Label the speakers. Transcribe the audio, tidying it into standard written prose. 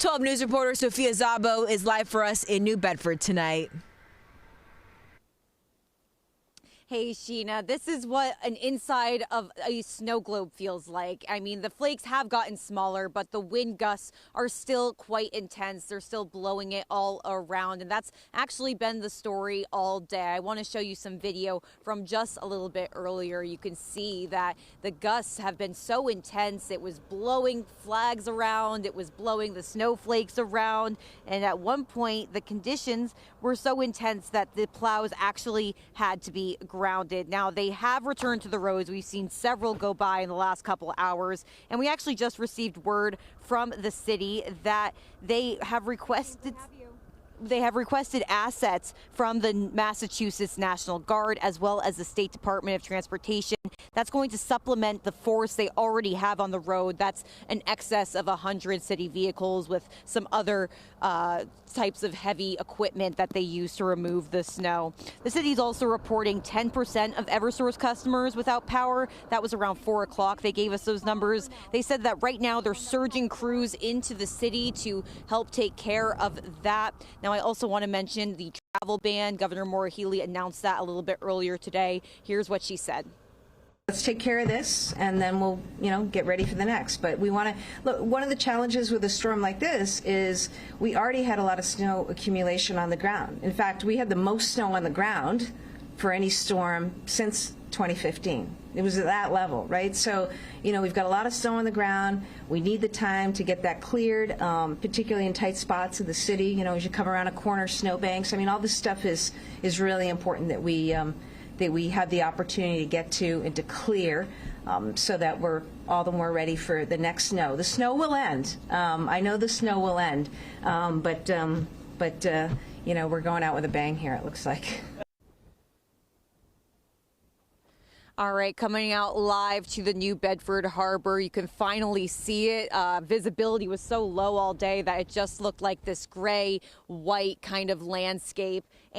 Speaker 1: 12 News reporter Sophia Szabo is live for us in New Bedford tonight.
Speaker 2: Hey, Sheena, this is what an inside of a snow globe feels like. I mean, the flakes have gotten smaller, but the wind gusts are still quite intense. They're still blowing it all around, and that's actually been the story all day. I want to show you some video from just a little bit earlier. You can see that the gusts have been so intense. It was blowing flags around. It was blowing the snowflakes around. And at one point, the conditions were so intense that the plows actually had to be grounded. Now, they have returned to the roads. We've seen several go by in the last couple of hours, and we actually just received word from the city that they have requested assets from the Massachusetts National Guard as well as the State Department of Transportation. That's going to supplement the force they already have on the road. That's an excess of 100 city vehicles with some other types of heavy equipment that they use to remove the snow. The city is also reporting 10% of Eversource customers without power. That was around 4 o'clock. They gave us those numbers. They said that right now they're surging crews into the city to help take care of that. Now, I also want to mention the travel ban. Governor Maura Healey announced that a little bit earlier today. Here's what she said.
Speaker 3: Let's take care of this, and then we'll, get ready for the next. But we want to look. One of the challenges with a storm like this is we already had a lot of snow accumulation on the ground. In fact, we had the most snow on the ground for any storm since 2015. It was at that level, right? So, we've got a lot of snow on the ground. We need the time to get that cleared, particularly in tight spots of the city. As you come around a corner, snowbanks. I mean, all this stuff is really important that we have the opportunity to get to and to clear, so that we're all the more ready for the next snow. The snow will end. I know the snow will end, but we're going out with a bang here, it looks like.
Speaker 2: All right, coming out live to the New Bedford Harbor. You can finally see it. Visibility was so low all day that it just looked like this gray, white kind of landscape.